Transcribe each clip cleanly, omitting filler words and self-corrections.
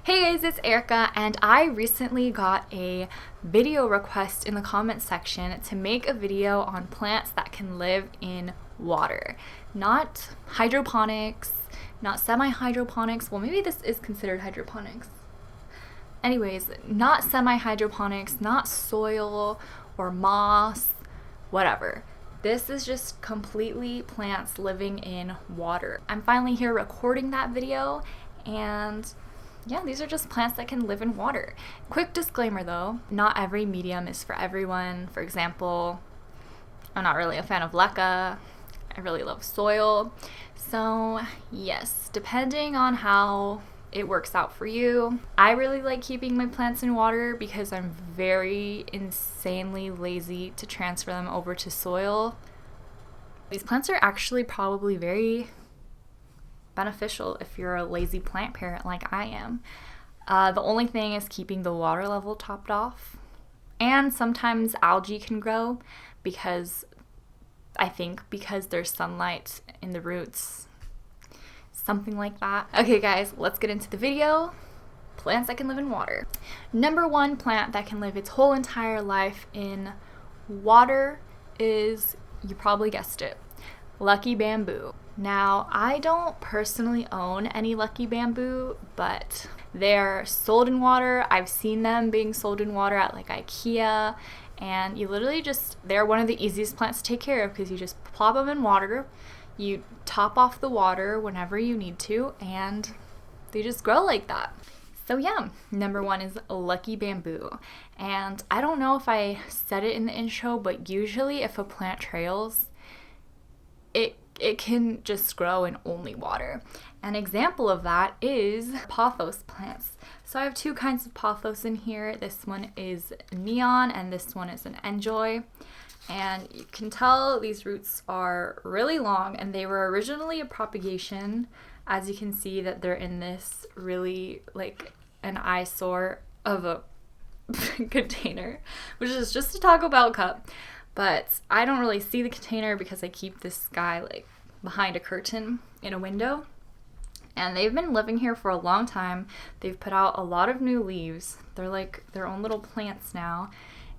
Hey guys, it's Erica, and I recently got a video request in the comments section to make a video on plants that can live in water. Not hydroponics, not semi-hydroponics. Well, maybe this is considered hydroponics. Anyways, not semi-hydroponics, not soil or moss, whatever. This is just completely plants living in water. I'm finally here recording that video, and yeah, these are just plants that can live in water. Quick disclaimer though, not every medium is for everyone. For example, I'm not really a fan of leca. I really love soil. So yes, depending on how it works out for you. I really like keeping my plants in water because I'm very insanely lazy to transfer them over to soil. These plants are actually probably very beneficial if you're a lazy plant parent like I am. The only thing is keeping the water level topped off. And sometimes algae can grow because there's sunlight in the roots. Something like that. Okay guys, let's get into the video. Plants that can live in water. Number one plant that can live its whole entire life in water is, you probably guessed it, lucky bamboo. Now, I don't personally own any lucky bamboo, but they're sold in water. I've seen them being sold in water at like IKEA, and you literally they're one of the easiest plants to take care of because you just plop them in water, you top off the water whenever you need to, and they just grow like that. So yeah, number one is lucky bamboo. And I don't know if I said it in the intro, but usually if a plant trails, it can just grow in only water. An example of that is pothos plants. So I have two kinds of pothos in here. This one is neon and this one is an enjoy. And you can tell these roots are really long, and they were originally a propagation. As you can see that they're in this really like an eyesore of a container, which is just a Taco Bell cup. But I don't really see the container because I keep this guy like behind a curtain in a window. And they've been living here for a long time. They've put out a lot of new leaves. They're like their own little plants now.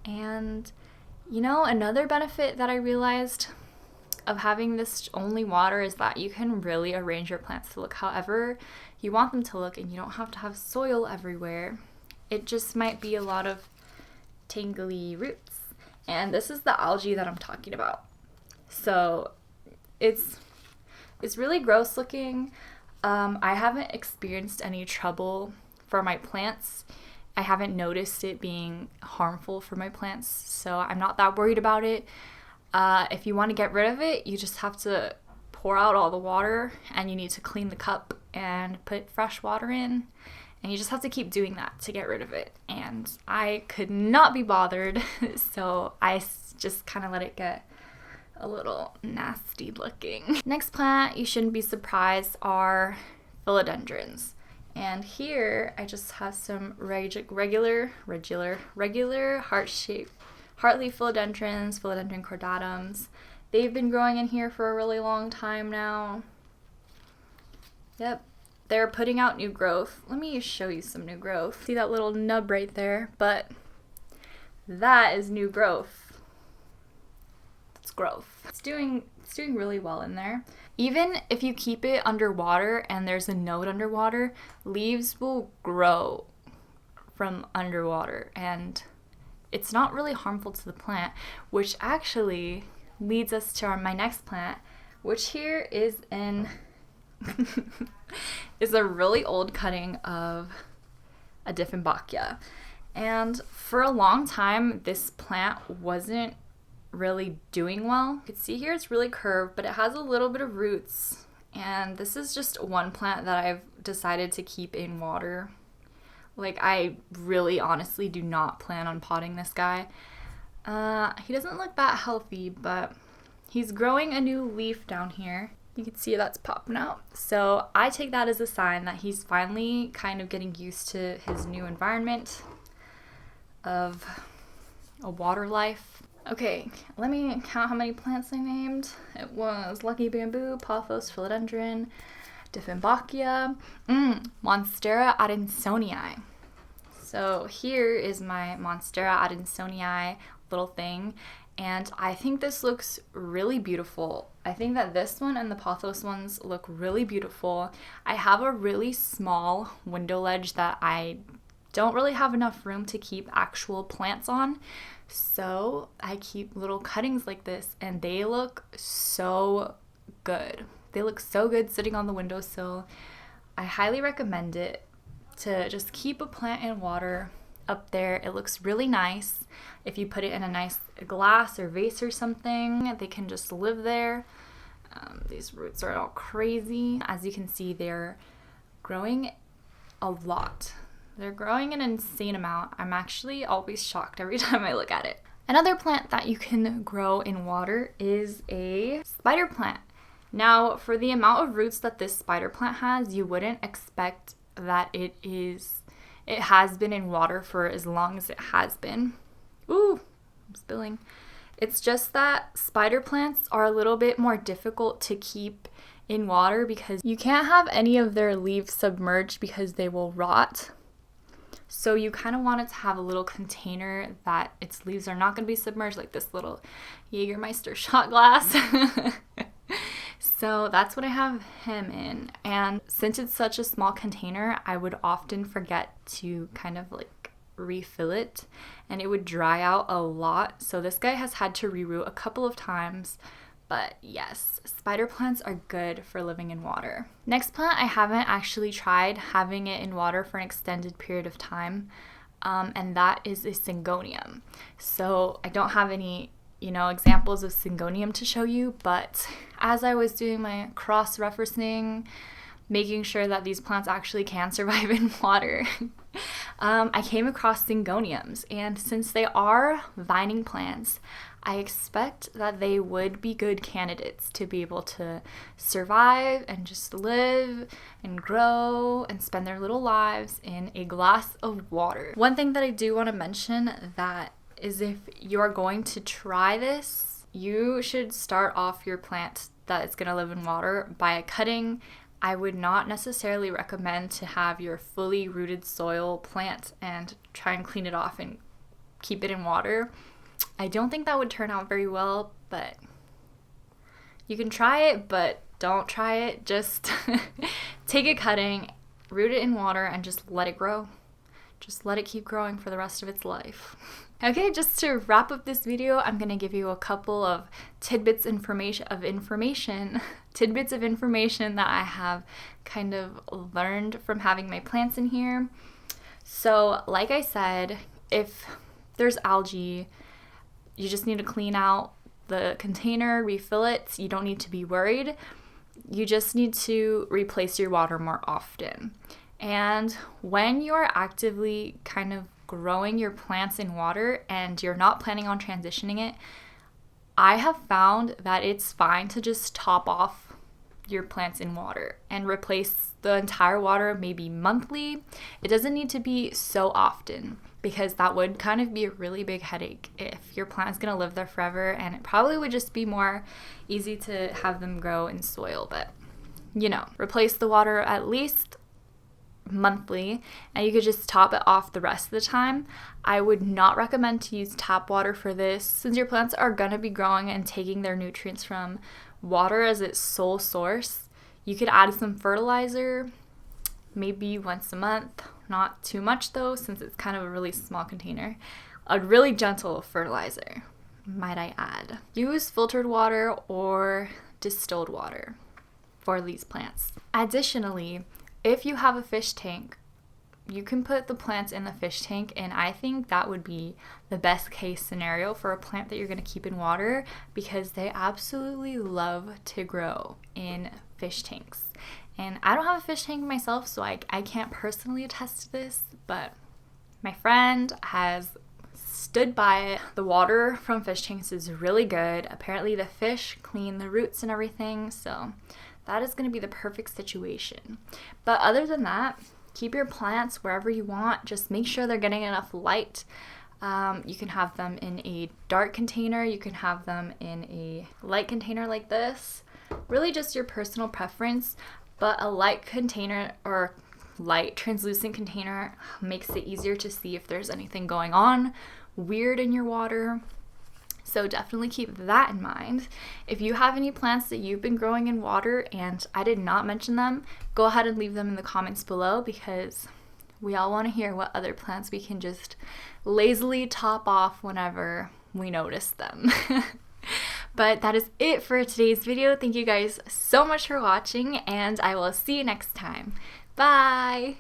And you know, another benefit that I realized of having this only water is that you can really arrange your plants to look however you want them to look, and you don't have to have soil everywhere. It just might be a lot of tangly roots. And this is the algae that I'm talking about. So it's really gross looking. I haven't experienced any trouble for my plants. I haven't noticed it being harmful for my plants, so I'm not that worried about it. If you want to get rid of it, you just have to pour out all the water, and you need to clean the cup and put fresh water in. And you just have to keep doing that to get rid of it. And I could not be bothered, so I just kind of let it get a little nasty looking. Next plant you shouldn't be surprised are philodendrons. And here I just have some regular heart-leaf philodendrons, philodendron cordatums. They've been growing in here for a really long time now. Yep. They're putting out new growth. Let me show you some new growth. See that little nub right there? But that is new growth. It's growth. It's doing really well in there. Even if you keep it underwater and there's a node underwater, leaves will grow from underwater, and it's not really harmful to the plant, which actually leads us to my next plant, which here is is a really old cutting of a Dieffenbachia. And for a long time, this plant wasn't really doing well. You can see here it's really curved, but it has a little bit of roots. And this is just one plant that I've decided to keep in water. Like, I really honestly do not plan on potting this guy. He doesn't look that healthy, but he's growing a new leaf down here. You can see that's popping out. So I take that as a sign that he's finally kind of getting used to his new environment of a water life. Okay, let me count how many plants I named. It was lucky bamboo, pothos, philodendron, Dieffenbachia, Monstera adansonii. So here is my Monstera adansonii little thing, and I think this looks really beautiful. I think that this one and the Pothos ones look really beautiful. I have a really small window ledge that I don't really have enough room to keep actual plants on, so I keep little cuttings like this, and they look so good. They look so good sitting on the windowsill. I highly recommend it to just keep a plant in water up there. It looks really nice. If you put it in a nice glass or vase or something, they can just live there. These roots are all crazy. As you can see, they're growing a lot. They're growing an insane amount. I'm actually always shocked every time I look at it. Another plant that you can grow in water is a spider plant. Now, for the amount of roots that this spider plant has, you wouldn't expect that it has been in water for as long as it has been. Ooh, I'm spilling. It's just that spider plants are a little bit more difficult to keep in water because you can't have any of their leaves submerged because they will rot. So you kind of want it to have a little container that its leaves are not going to be submerged, like this little Jägermeister shot glass. So that's what I have him in. And since it's such a small container, I would often forget to kind of like refill it, and it would dry out a lot. So this guy has had to reroot a couple of times. But yes, spider plants are good for living in water. Next plant, I haven't actually tried having it in water for an extended period of time, and that is a Syngonium. So I don't have any, examples of Syngonium to show you, but as I was doing my cross-referencing, making sure that these plants actually can survive in water, I came across Syngoniums, and since they are vining plants, I expect that they would be good candidates to be able to survive and just live and grow and spend their little lives in a glass of water. One thing that I do want to mention that is if you're going to try this, you should start off your plant that is going to live in water by cutting. I would not necessarily recommend to have your fully rooted soil plant and try and clean it off and keep it in water. I don't think that would turn out very well, but you can try it, but don't try it. Just take a cutting, root it in water, and just let it grow. Just let it keep growing for the rest of its life. Okay, just to wrap up this video, I'm going to give you a couple of tidbits of information that I have kind of learned from having my plants in here. So, like I said, if there's algae, you just need to clean out the container, refill it. You don't need to be worried. You just need to replace your water more often. And when you're actively kind of growing your plants in water and you're not planning on transitioning it, I have found that it's fine to just top off your plants in water and replace the entire water maybe monthly. It doesn't need to be so often because that would kind of be a really big headache if your plant is going to live there forever, and it probably would just be more easy to have them grow in soil. But replace the water at least monthly, and you could just top it off the rest of the time. I would not recommend to use tap water for this, since your plants are going to be growing and taking their nutrients from water as its sole source. You could add some fertilizer maybe once a month, not too much though, since it's kind of a really small container. A really gentle fertilizer, might I add. Use filtered water or distilled water for these plants. Additionally, if you have a fish tank, you can put the plants in the fish tank, and I think that would be the best case scenario for a plant that you're going to keep in water, because they absolutely love to grow in fish tanks. And I don't have a fish tank myself, so I can't personally attest to this, but my friend has stood by it. The water from fish tanks is really good. Apparently the fish clean the roots and everything, so that is going to be the perfect situation. But other than that, keep your plants wherever you want. Just make sure they're getting enough light. You can have them in a dark container. You can have them in a light container like this. Really just your personal preference. but a light container or light translucent container makes it easier to see if there's anything going on weird in your water. So definitely keep that in mind. If you have any plants that you've been growing in water and I did not mention them, go ahead and leave them in the comments below, because we all want to hear what other plants we can just lazily top off whenever we notice them. But that is it for today's video. Thank you guys so much for watching, and I will see you next time. Bye!